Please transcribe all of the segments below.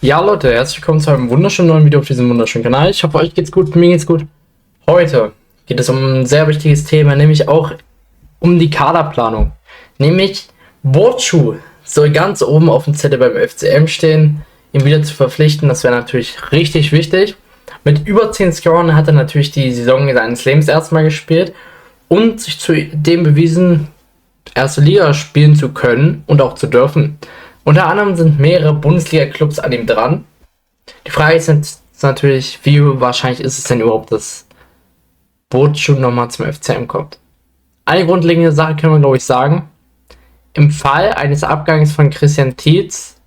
Ja, Leute, herzlich willkommen zu einem wunderschönen neuen Video auf diesem wunderschönen Kanal. Ich hoffe, euch geht's gut, mir geht's gut. Heute geht es um ein sehr wichtiges Thema, nämlich auch um die Kaderplanung. Nämlich Burcu soll ganz oben auf dem Zettel beim FCM stehen, ihn wieder zu verpflichten. Das wäre natürlich richtig wichtig. Mit über 10 Scorern hat er natürlich die Saison seines Lebens erstmal gespielt und sich zu dem bewiesen, erste Liga spielen zu können und auch zu dürfen. Unter anderem sind mehrere Bundesliga-Clubs an ihm dran. Die Frage ist jetzt natürlich, wie wahrscheinlich ist es denn überhaupt, dass Burcu nochmal zum FCM kommt? Eine grundlegende Sache können wir, glaube ich, sagen. Im Fall eines Abgangs von Christian Tietz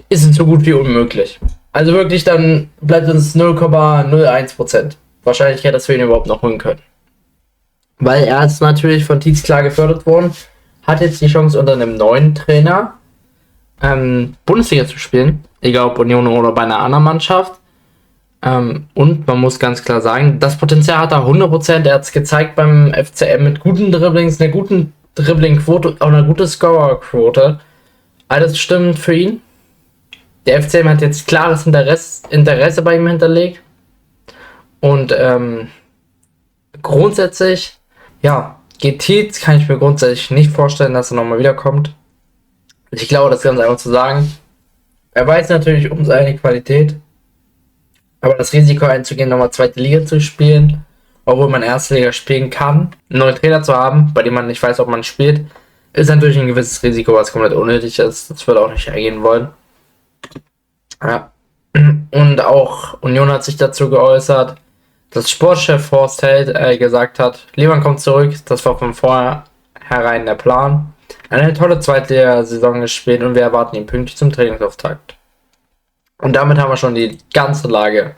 ist es so gut wie unmöglich. Also wirklich, dann bleibt uns 0,01% Wahrscheinlichkeit, dass wir ihn überhaupt noch holen können. Weil er ist natürlich von Tietz klar gefördert worden, hat jetzt die Chance unter einem neuen Trainer Bundesliga zu spielen, egal ob Union oder bei einer anderen Mannschaft. Und man muss ganz klar sagen, das Potenzial hat er 100%. Er hat es gezeigt beim FCM mit guten Dribblings, einer guten Dribblingquote, auch einer guten Scorerquote. Alles stimmt für ihn. Der FCM hat jetzt klares Interesse bei ihm hinterlegt. Und grundsätzlich, ja, geht Tietz, kann ich mir grundsätzlich nicht vorstellen, dass er nochmal wiederkommt. Ich glaube, das ist ganz einfach zu sagen. Er weiß natürlich um seine Qualität, aber das Risiko einzugehen, nochmal zweite Liga zu spielen, obwohl man erste Liga spielen kann, einen neuen Trainer zu haben, bei dem man nicht weiß, ob man spielt, ist natürlich ein gewisses Risiko, was komplett unnötig ist. Das würde auch nicht eingehen wollen. Ja. Und auch Union hat sich dazu geäußert, dass Sportchef Horst Held gesagt hat, Lehmann kommt zurück, das war von vornherein der Plan. Eine tolle Zweitliga-Saison gespielt und wir erwarten ihn pünktlich zum Trainingsauftakt. Und damit haben wir schon die ganze Lage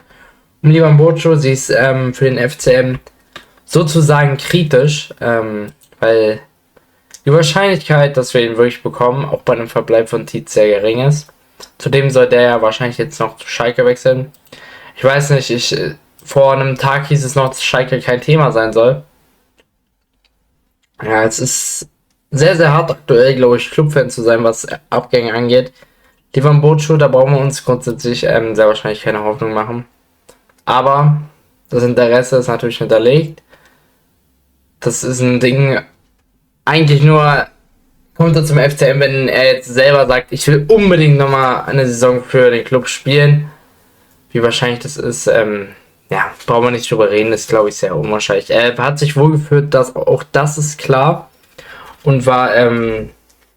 um Livan Burcu. Sie ist für den FCM sozusagen kritisch, weil die Wahrscheinlichkeit, dass wir ihn wirklich bekommen, auch bei einem Verbleib von Tietz sehr gering ist. Zudem soll der ja wahrscheinlich jetzt noch zu Schalke wechseln. Ich weiß nicht, vor einem Tag hieß es noch, dass Schalke kein Thema sein soll. Ja, es ist sehr, sehr hart aktuell, glaube ich, Clubfan zu sein, was Abgänge angeht. Livan Burcu, da brauchen wir uns grundsätzlich sehr wahrscheinlich keine Hoffnung machen. Aber das Interesse ist natürlich hinterlegt. Das ist ein Ding, eigentlich nur kommt er zum FCM, wenn er jetzt selber sagt, ich will unbedingt nochmal eine Saison für den Club spielen. Wie wahrscheinlich das ist, ja, brauchen wir nicht drüber reden, ist glaube ich sehr unwahrscheinlich. Er hat sich wohlgefühlt, auch das ist klar. Und war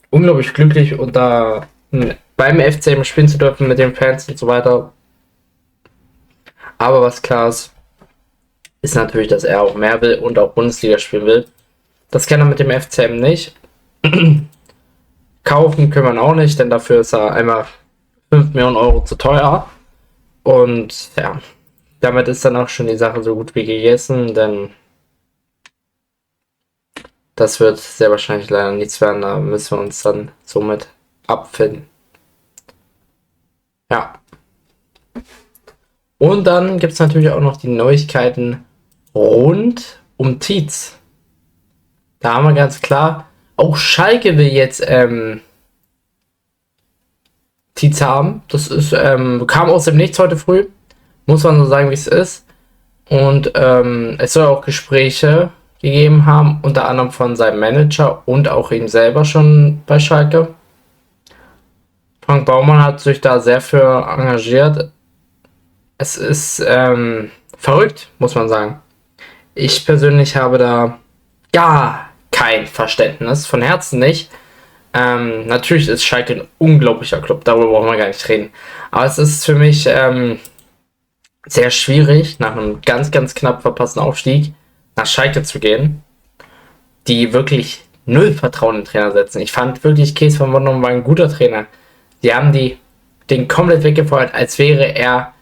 unglaublich glücklich, beim FCM spielen zu dürfen mit den Fans und so weiter. Aber was klar ist natürlich, dass er auch mehr will und auch Bundesliga spielen will. Das kann er mit dem FCM nicht. Kaufen können wir auch nicht, denn dafür ist er einmal 5 Millionen Euro zu teuer. Und ja, damit ist dann auch schon die Sache so gut wie gegessen, denn das wird sehr wahrscheinlich leider nichts werden, da müssen wir uns dann somit abfinden. Ja. Und dann gibt es natürlich auch noch die Neuigkeiten rund um Tietz. Da haben wir ganz klar, auch Schalke will jetzt Tietz haben. Das ist, kam aus dem Nichts heute früh. Muss man so sagen, wie es ist. Und es soll auch Gespräche gegeben haben, unter anderem von seinem Manager und auch ihm selber schon bei Schalke. Frank Baumann hat sich da sehr für engagiert. Es ist verrückt, muss man sagen. Ich persönlich habe da gar kein Verständnis, von Herzen nicht. Natürlich ist Schalke ein unglaublicher Club, darüber brauchen wir gar nicht reden. Aber es ist für mich sehr schwierig, nach einem ganz, ganz knapp verpassten Aufstieg nach Schalke zu gehen, die wirklich null Vertrauen in den Trainer setzen. Ich fand wirklich, Kees von Wondern war ein guter Trainer. Die haben den komplett weggefeuert, als wäre er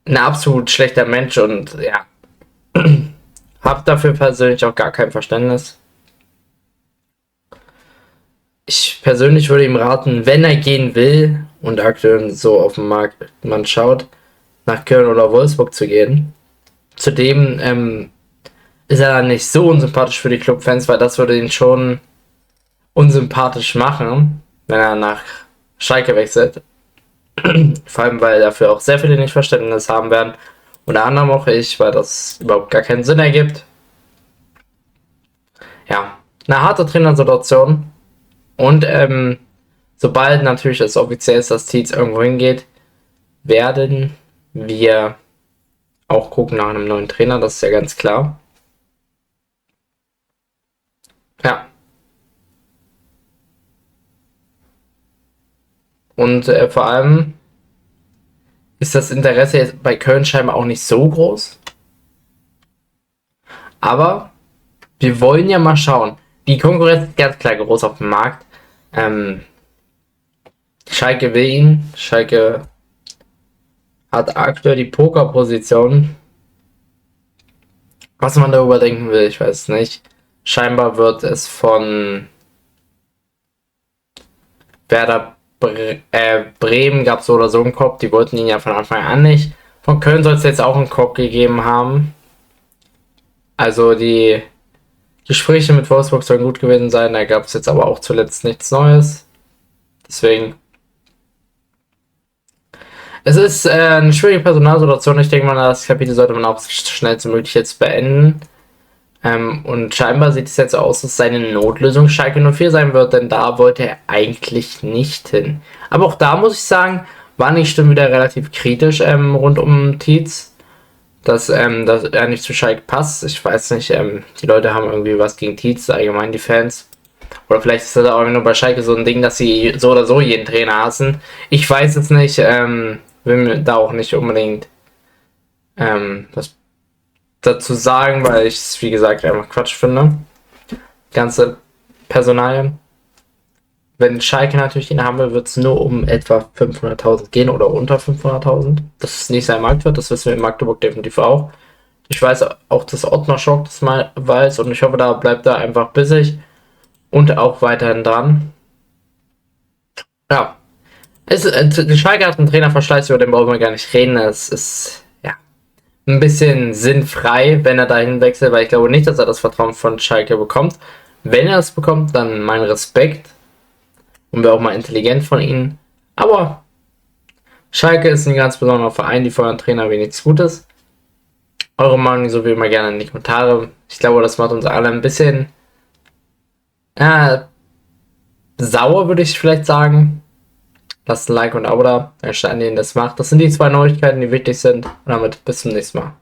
ein absolut schlechter Mensch und ja, hab dafür persönlich auch gar kein Verständnis. Ich persönlich würde ihm raten, wenn er gehen will und aktuell so auf dem Markt man schaut, nach Köln oder Wolfsburg zu gehen. Zudem ist er dann nicht so unsympathisch für die Clubfans, weil das würde ihn schon unsympathisch machen, wenn er nach Schalke wechselt. Vor allem, weil dafür auch sehr viele nicht Verständnis haben werden. Unter anderem auch ich, weil das überhaupt gar keinen Sinn ergibt. Ja, eine harte Trainersituation. Und sobald natürlich es offiziell ist, dass Tietz irgendwo hingeht, werden wir auch gucken nach einem neuen Trainer, das ist ja ganz klar. Ja. Und vor allem ist das Interesse jetzt bei Köln scheinbar auch nicht so groß. Aber wir wollen ja mal schauen. Die Konkurrenz ist ganz klar groß auf dem Markt. Schalke will ihn. Schalke hat aktuell die Pokerposition. Was man darüber denken will, ich weiß nicht. Scheinbar wird es von Werder Bremen gab es so oder so einen Kopf. Die wollten ihn ja von Anfang an nicht. Von Köln soll es jetzt auch einen Kopf gegeben haben. Also die Gespräche mit Wolfsburg sollen gut gewesen sein. Da gab es jetzt aber auch zuletzt nichts Neues. Deswegen. Es ist eine schwierige Personalsituation. Ich denke mal, das Kapitel sollte man auch schnellstmöglich jetzt beenden. Und scheinbar sieht es jetzt aus, dass seine Notlösung Schalke 04 sein wird, denn da wollte er eigentlich nicht hin. Aber auch da muss ich sagen, waren die Stimmen wieder relativ kritisch rund um Tietz, dass er nicht zu Schalke passt. Ich weiß nicht, die Leute haben irgendwie was gegen Tietz, allgemein die Fans. Oder vielleicht ist das auch nur bei Schalke so ein Ding, dass sie so oder so jeden Trainer hassen. Ich weiß jetzt nicht, will mir da auch nicht unbedingt was dazu sagen, weil ich es, wie gesagt, einfach Quatsch finde. Ganze Personalien. Wenn Schalke natürlich ihn haben will, wird es nur um etwa 500.000 gehen oder unter 500.000. Das ist nicht sein Marktwert, das wissen wir in Magdeburg definitiv auch. Ich weiß auch, dass Ottmar Schock das mal weiß und ich hoffe, da bleibt er einfach bissig und auch weiterhin dran. Ja. Schalke hat einen Trainerverschleiß, über den brauchen wir gar nicht reden. Es ist ein bisschen sinnfrei, wenn er dahin wechselt, weil ich glaube nicht, dass er das Vertrauen von Schalke bekommt. Wenn er es bekommt, dann mein Respekt und wäre auch mal intelligent von ihnen. Aber Schalke ist ein ganz besonderer Verein, die für einen Trainer wie nichts Gutes. Eure Meinung so wie immer gerne in die Kommentare. Ich glaube, das macht uns alle ein bisschen sauer, würde ich vielleicht sagen. Lasst ein Like und ein Abo da, wenn ihr das macht. Das sind die zwei Neuigkeiten, die wichtig sind. Und damit bis zum nächsten Mal.